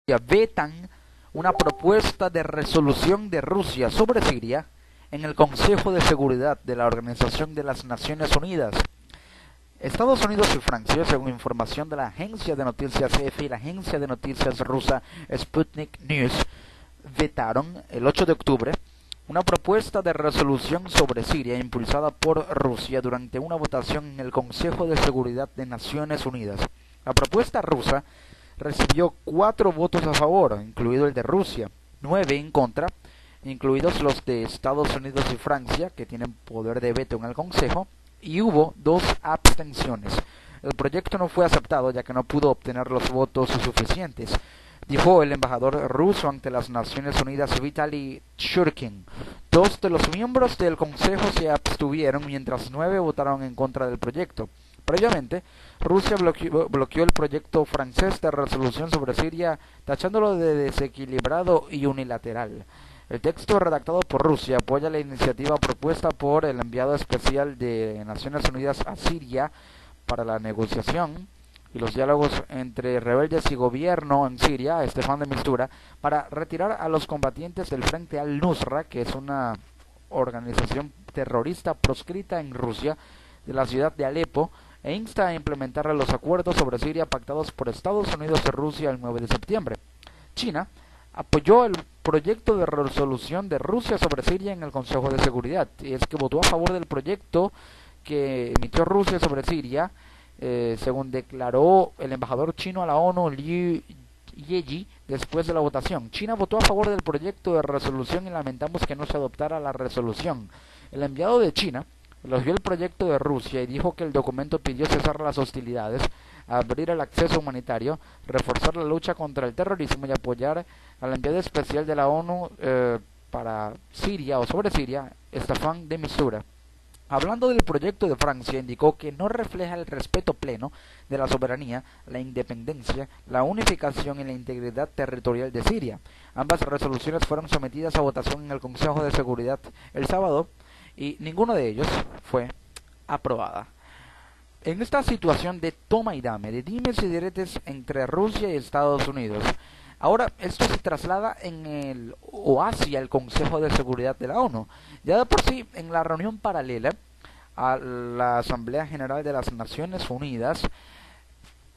vetan una propuesta de resolución de Rusia sobre Siria en el Consejo de Seguridad de la Organización de las Naciones Unidas. Estados Unidos y Francia, según información de la agencia de noticias EFE y la agencia de noticias rusa Sputnik News, vetaron el 8 de octubre una propuesta de resolución sobre Siria impulsada por Rusia durante una votación en el Consejo de Seguridad de Naciones Unidas. La propuesta rusa recibió 4 votos a favor, incluido el de Rusia, 9 en contra, incluidos los de Estados Unidos y Francia, que tienen poder de veto en el Consejo, y hubo 2 abstenciones. El proyecto no fue aceptado ya que no pudo obtener los votos suficientes, dijo el embajador ruso ante las Naciones Unidas Vitaly Churkin. 2 de los miembros del Consejo se abstuvieron mientras 9 votaron en contra del proyecto. Previamente, Rusia bloqueó el proyecto francés de resolución sobre Siria, tachándolo de desequilibrado y unilateral. El texto redactado por Rusia apoya la iniciativa propuesta por el enviado especial de Naciones Unidas a Siria para la negociación y los diálogos entre rebeldes y gobierno en Siria, Stefan de Mistura, para retirar a los combatientes del Frente al-Nusra, que es una organización terrorista proscrita en Rusia, de la ciudad de Alepo, e insta a implementar los acuerdos sobre Siria pactados por Estados Unidos y Rusia el 9 de septiembre. China apoyó el proyecto de resolución de Rusia sobre Siria en el Consejo de Seguridad, y es que votó a favor del proyecto que emitió Rusia sobre Siria, según declaró el embajador chino a la ONU, Liu Yeji, después de la votación. China votó a favor del proyecto de resolución y lamentamos que no se adoptara la resolución. El enviado de China elogió el proyecto de Rusia y dijo que el documento pidió cesar las hostilidades, abrir el acceso humanitario, reforzar la lucha contra el terrorismo y apoyar al enviado especial de la ONU para Siria o sobre Siria, Stefan de Mistura. Hablando del proyecto de Francia, indicó que no refleja el respeto pleno de la soberanía, la independencia, la unificación y la integridad territorial de Siria. Ambas resoluciones fueron sometidas a votación en el Consejo de Seguridad el sábado y ninguno de ellos fue aprobada. En esta situación de toma y dame, de dimes y diretes entre Rusia y Estados Unidos, ahora esto se traslada hacia el Consejo de Seguridad de la ONU. Ya de por sí, en la reunión paralela a la Asamblea General de las Naciones Unidas,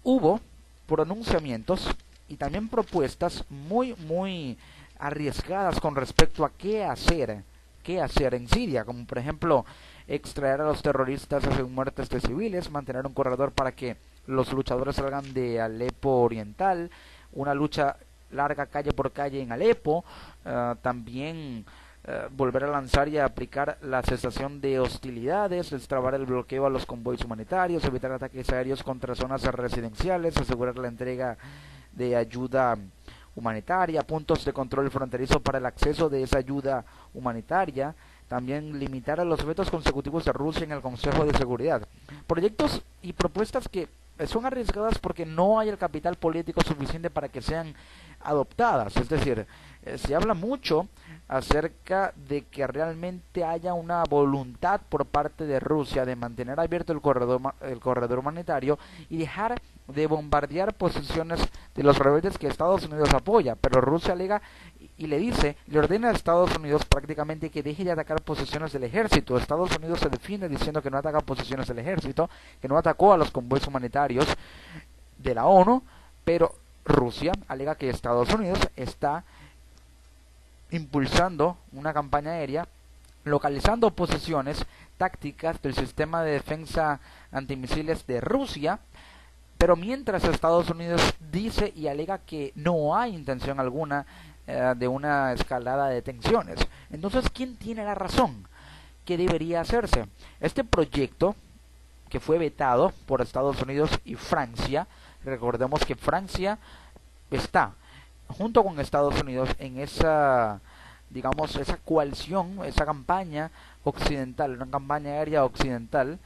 hubo pronunciamientos y también propuestas muy arriesgadas con respecto a qué hacer en Siria, como por ejemplo extraer a los terroristas sin muertes de civiles, mantener un corredor para que los luchadores salgan de Alepo Oriental, una lucha larga calle por calle en Alepo, también volver a lanzar y a aplicar la cesación de hostilidades, destrabar el bloqueo a los convoys humanitarios, evitar ataques aéreos contra zonas residenciales, asegurar la entrega de ayuda humanitaria, puntos de control fronterizo para el acceso de esa ayuda humanitaria, también limitar a los vetos consecutivos de Rusia en el Consejo de Seguridad. Proyectos y propuestas que son arriesgadas porque no hay el capital político suficiente para que sean adoptadas. Es decir, se habla mucho acerca de que realmente haya una voluntad por parte de Rusia de mantener abierto el corredor humanitario y dejar de bombardear posiciones de los rebeldes que Estados Unidos apoya, pero Rusia alega y le ordena a Estados Unidos prácticamente que deje de atacar posiciones del ejército. Estados Unidos se defiende diciendo que no ataca posiciones del ejército, que no atacó a los convoys humanitarios de la ONU, pero Rusia alega que Estados Unidos está impulsando una campaña aérea, localizando posiciones tácticas del sistema de defensa antimisiles de Rusia, pero mientras Estados Unidos dice y alega que no hay intención alguna de una escalada de tensiones. Entonces, ¿quién tiene la razón? ¿Qué debería hacerse? Este proyecto, que fue vetado por Estados Unidos y Francia, recordemos que Francia está junto con Estados Unidos en esa coalición, esa campaña occidental, una campaña aérea occidental,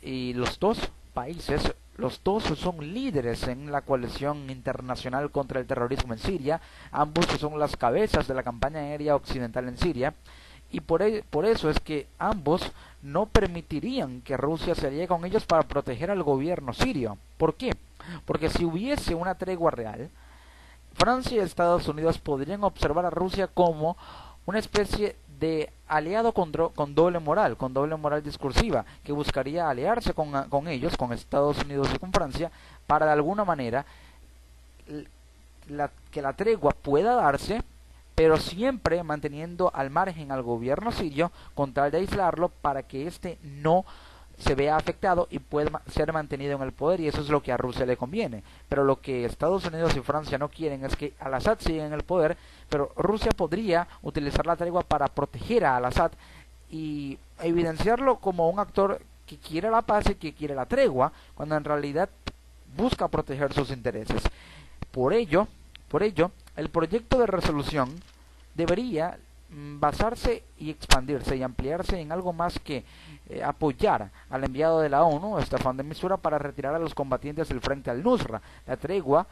y los dos países, los dos son líderes en la coalición internacional contra el terrorismo en Siria, ambos son las cabezas de la campaña aérea occidental en Siria, y por eso es que ambos no permitirían que Rusia se alíe con ellos para proteger al gobierno sirio. ¿Por qué? Porque si hubiese una tregua real, Francia y Estados Unidos podrían observar a Rusia como una especie de aliado con doble moral discursiva, que buscaría aliarse con ellos, con Estados Unidos y con Francia, para de alguna manera que la tregua pueda darse, pero siempre manteniendo al margen al gobierno sirio con tal de aislarlo para que éste no se vea afectado y pueda ser mantenido en el poder, y eso es lo que a Rusia le conviene. Pero lo que Estados Unidos y Francia no quieren es que al-Assad siga en el poder, pero Rusia podría utilizar la tregua para proteger a al-Assad y evidenciarlo como un actor que quiere la paz y que quiere la tregua, cuando en realidad busca proteger sus intereses. Por ello, el proyecto de resolución debería basarse y expandirse y ampliarse en algo más que apoyar al enviado de la ONU, Staffan de Mistura, para retirar a los combatientes del frente al-Nusra. La tregua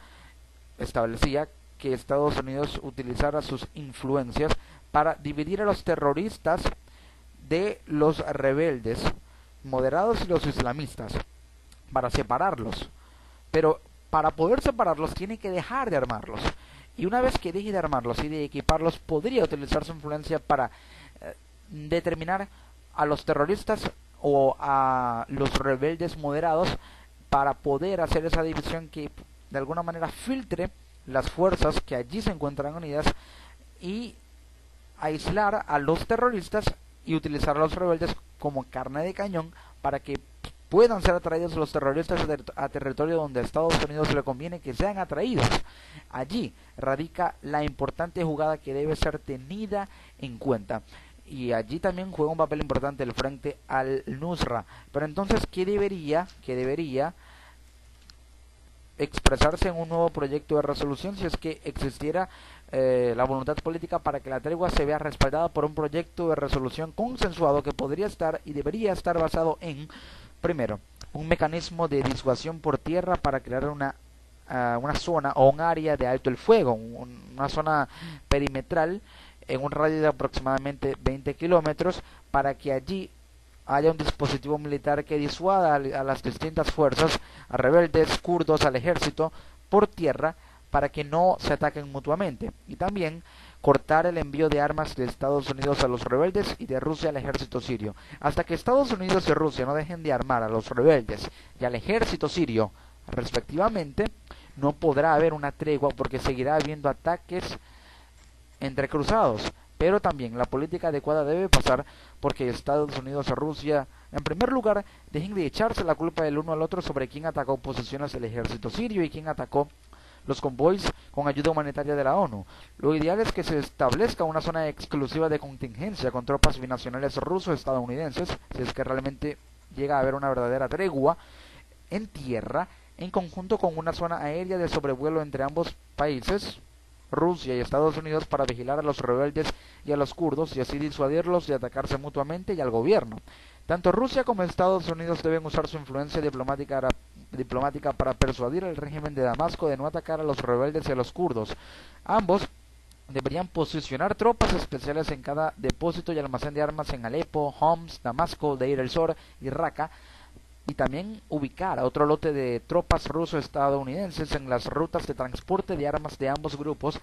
establecía que Estados Unidos utilizara sus influencias para dividir a los terroristas de los rebeldes moderados y los islamistas, para separarlos. Pero para poder separarlos tiene que dejar de armarlos. Y una vez que deje de armarlos y de equiparlos, podría utilizar su influencia para determinar a los terroristas o a los rebeldes moderados, para poder hacer esa división que de alguna manera filtre las fuerzas que allí se encuentran unidas y aislar a los terroristas y utilizar a los rebeldes como carne de cañón para que puedan ser atraídos los terroristas a territorio donde a Estados Unidos le conviene que sean atraídos. Allí radica la importante jugada que debe ser tenida en cuenta. Y allí también juega un papel importante el frente al-Nusra. Pero entonces, ¿qué debería expresarse en un nuevo proyecto de resolución si es que existiera la voluntad política para que la tregua se vea respaldada por un proyecto de resolución consensuado que podría estar y debería estar basado en, primero, un mecanismo de disuasión por tierra para crear una zona o un área de alto el fuego, una zona perimetral en un radio de aproximadamente 20 kilómetros, para que allí haya un dispositivo militar que disuada a las distintas fuerzas, a rebeldes, kurdos, al ejército, por tierra, para que no se ataquen mutuamente. Y también cortar el envío de armas de Estados Unidos a los rebeldes y de Rusia al ejército sirio. Hasta que Estados Unidos y Rusia no dejen de armar a los rebeldes y al ejército sirio, respectivamente, no podrá haber una tregua, porque seguirá habiendo ataques entrecruzados. Pero también la política adecuada debe pasar porque Estados Unidos y Rusia, en primer lugar, dejen de echarse la culpa del uno al otro sobre quién atacó posiciones del ejército sirio y quién atacó los convoys con ayuda humanitaria de la ONU. Lo ideal es que se establezca una zona exclusiva de contingencia con tropas binacionales ruso-estadounidenses, si es que realmente llega a haber una verdadera tregua en tierra, en conjunto con una zona aérea de sobrevuelo entre ambos países, Rusia y Estados Unidos, para vigilar a los rebeldes y a los kurdos y así disuadirlos de atacarse mutuamente y al gobierno. Tanto Rusia como Estados Unidos deben usar su influencia diplomática para persuadir al régimen de Damasco de no atacar a los rebeldes y a los kurdos. Ambos deberían posicionar tropas especiales en cada depósito y almacén de armas en Alepo, Homs, Damasco, Deir el-Zor y Raqqa, y también ubicar a otro lote de tropas ruso-estadounidenses en las rutas de transporte de armas de ambos grupos,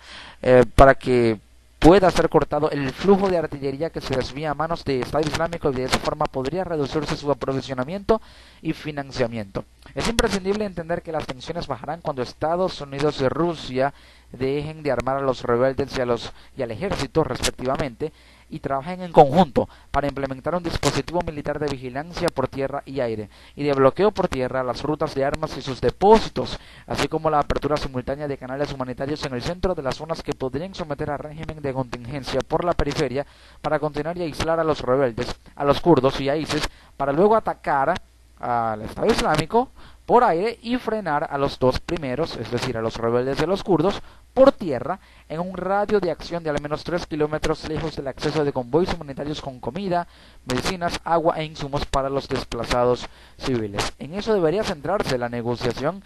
para que pueda ser cortado el flujo de artillería que se desvía a manos de Estado Islámico, y de esa forma podría reducirse su aprovisionamiento y financiamiento. Es imprescindible entender que las tensiones bajarán cuando Estados Unidos y Rusia dejen de armar a los rebeldes y al ejército, respectivamente, y trabajen en conjunto para implementar un dispositivo militar de vigilancia por tierra y aire y de bloqueo por tierra a las rutas de armas y sus depósitos, así como la apertura simultánea de canales humanitarios en el centro de las zonas que podrían someter al régimen de contingencia por la periferia, para continuar y aislar a los rebeldes, a los kurdos y a ISIS, para luego atacar al Estado Islámico por aire y frenar a los dos primeros, es decir, a los rebeldes y a los kurdos, por tierra, en un radio de acción de al menos 3 kilómetros lejos del acceso de convoys humanitarios con comida, medicinas, agua e insumos para los desplazados civiles. En eso debería centrarse la negociación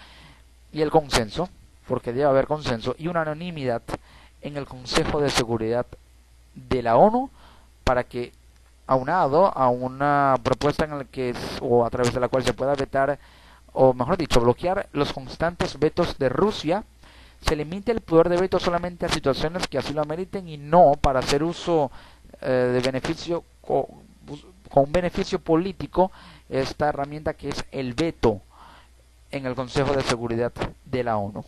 y el consenso, porque debe haber consenso y unanimidad en el Consejo de Seguridad de la ONU, para que, aunado a una propuesta en la que o a través de la cual se pueda vetar, o mejor dicho, bloquear los constantes vetos de Rusia, se limite el poder de veto solamente a situaciones que así lo ameriten y no para hacer uso de beneficio con un beneficio político esta herramienta que es el veto en el Consejo de Seguridad de la ONU.